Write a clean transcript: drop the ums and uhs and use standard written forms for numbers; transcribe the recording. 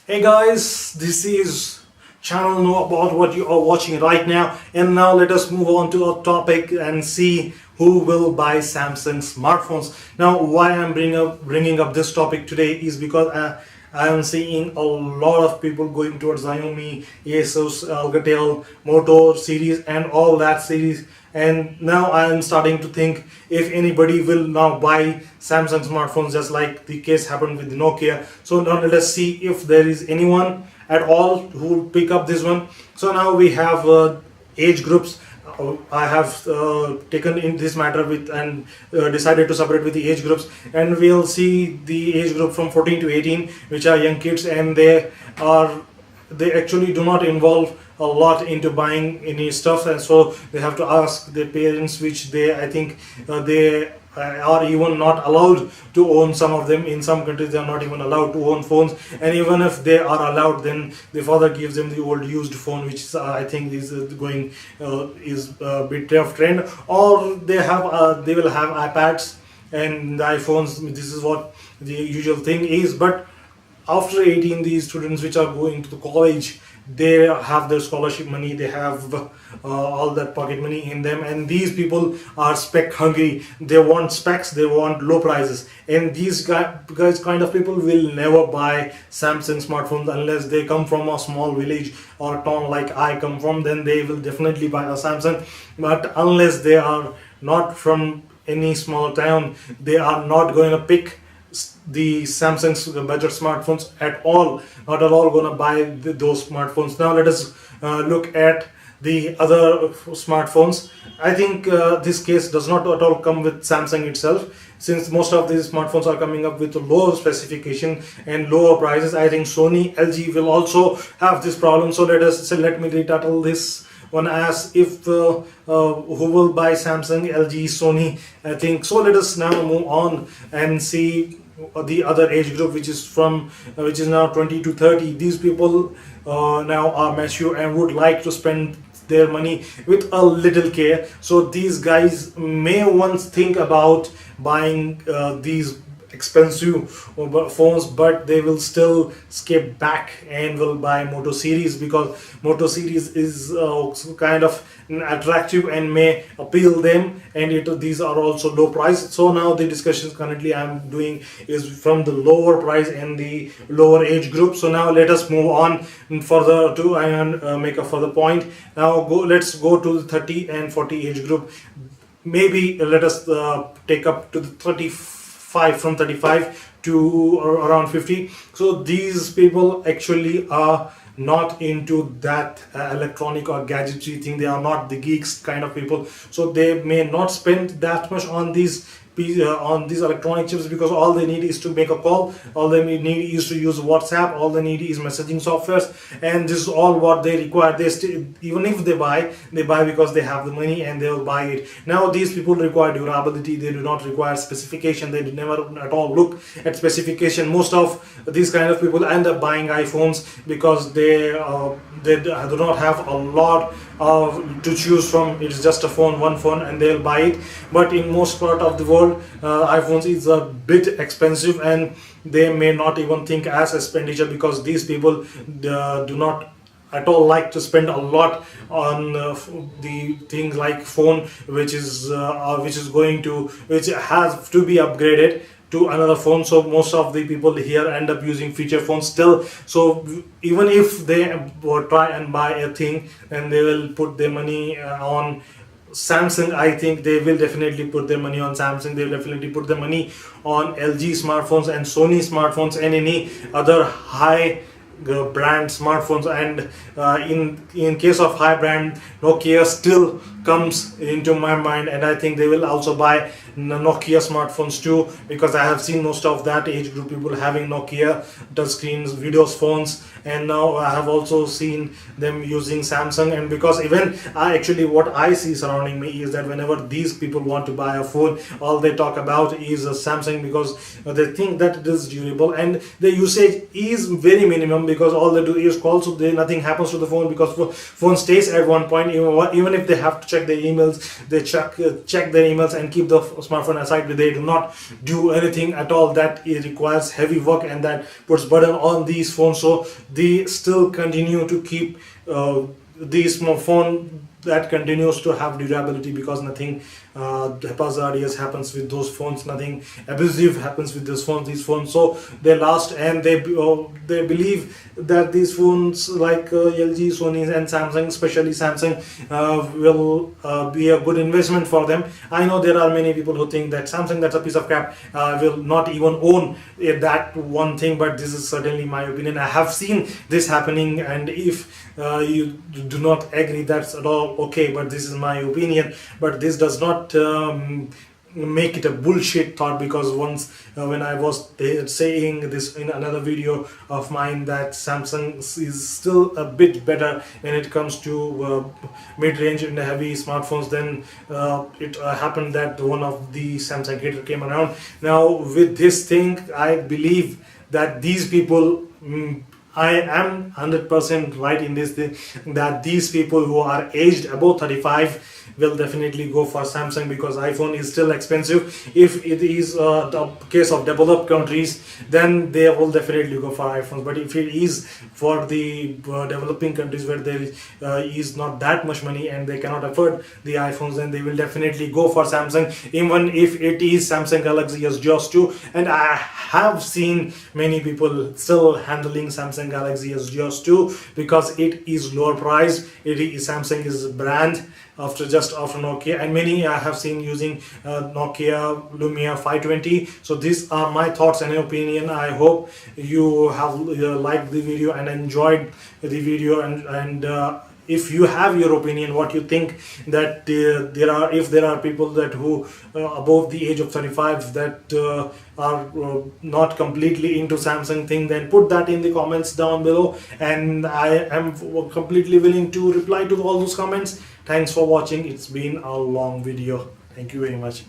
Hey guys, this is channel Know About What you are watching right now, and now let us move on to our topic and see who will buy Samsung smartphones. Now, why I'm bringing up this topic today is because I am seeing a lot of people going towards Xiaomi, Asus, Alcatel, Moto series, and all that series. And now I am starting to think if anybody will now buy Samsung smartphones, just like the case happened with the Nokia. So now let us see if there is anyone at all who will pick up this one. So now we have age groups. I have taken in this matter with and decided to separate with the age groups, and we'll see the age group from 14 to 18, which are young kids, and they actually do not involve a lot into buying any stuff, and so they have to ask their parents, which I think they are even not allowed to own. Some of them in some countries they are not even allowed to own phones, and even if they are allowed, then the father gives them the old used phone, which I think is going is a bit of trend. Or they will have iPads and the iPhones. This is what the usual thing is. But after 18, these students which are going to the college, they have their scholarship money, they have all that pocket money in them, and these people are spec hungry. They want specs, they want low prices, and these guys kind of people will never buy Samsung smartphones unless they come from a small village or a town like I come from. Then they will definitely buy a Samsung. But unless they are not from any small town, they are not going to pick the Samsung's budget smartphones at all. Not at all going to buy those smartphones. Now let us look at the other smartphones. I think this case does not at all come with Samsung itself, since most of these smartphones are coming up with low specification and lower prices. I think Sony, LG will also have this problem. So let me retitle this one as if who will buy Samsung, LG, Sony. I think so. Let us now move on and see the other age group, which is now 20 to 30. These people now are mature and would like to spend their money with a little care. So these guys may once think about buying these expensive phones, but they will still skip back and will buy Moto series, because Moto series is kind of attractive and may appeal them, and these are also low price. So now the discussions currently I'm doing is from the lower price and the lower age group. So now let us move on further to and make a further point. Now let's go to the 30 and 40 age group. Maybe let us take up to the 35, from 35 to around 50. So these people actually are not into that electronic or gadgetry thing. They are not the geeks kind of people, so they may not spend that much on these electronic chips, because all they need is to make a call, all they need is to use WhatsApp, all they need is messaging softwares, and this is all what they require. Even if they buy because they have the money and they will buy it. Now these people require durability, they do not require specification, they never at all look at specification. Most of these kind of people end up buying iPhones because they do not have a lot to choose from. It's just one phone, and they'll buy it. But in most part of the world, iPhones is a bit expensive, and they may not even think as expenditure, because these people do not at all like to spend a lot on the things like phone, which has to be upgraded to another phone. So most of the people here end up using feature phones still. So even if they try and buy a thing, and they will put their money on Samsung, I think they will definitely put their money on Samsung. They will definitely put their money on LG smartphones and Sony smartphones and any other high brand smartphones. And in case of high brand, Nokia still comes into my mind, and I think they will also buy Nokia smartphones too, because I have seen most of that age group people having Nokia touchscreens, videos phones, and now I have also seen them using Samsung. And because even what I see surrounding me is that whenever these people want to buy a phone, all they talk about is a Samsung, because they think that it is durable and the usage is very minimum, because all they do is call, so nothing happens to the phone, because phone stays at one point. Even if they have to check their emails, they check their emails and keep the smartphone aside. They do not do anything at all. That it requires heavy work, and that puts burden on these phones, so they still continue to keep these smartphone that continues to have durability, because nothing hazardous happens with those phones, nothing abusive happens with these phones, so they last. And they believe that these phones like LG, Sony and Samsung, especially Samsung, will be a good investment for them. I know there are many people who think that Samsung, that's a piece of crap, will not even own that one thing, but this is certainly my opinion. I have seen this happening, and if you do not agree, that's at all okay, but this is my opinion. But this does not make it a bullshit thought, because once when I was saying this in another video of mine, that Samsung is still a bit better when it comes to mid-range and heavy smartphones, then it happened that one of the Samsung hater came around. Now with this thing, I believe that these people, I am 100% right in this thing, that these people who are aged above 35 will definitely go for Samsung, because iPhone is still expensive. If it is the case of developed countries, then they will definitely go for iPhones. But if it is for the developing countries where there is not that much money and they cannot afford the iPhones, then they will definitely go for Samsung, even if it is Samsung Galaxy S Two. And I have seen many people still handling Samsung Galaxy S 2 because it is lower priced. Samsung is a brand after Nokia, and many I have seen using Nokia Lumia 520. So these are my thoughts and opinion. I hope you have liked the video and enjoyed the video, and if you have your opinion, what you think, that if there are people that who above the age of 35 that are not completely into Samsung thing, then put that in the comments down below, and I am completely willing to reply to all those comments. Thanks for watching. It's been a long video. Thank you very much.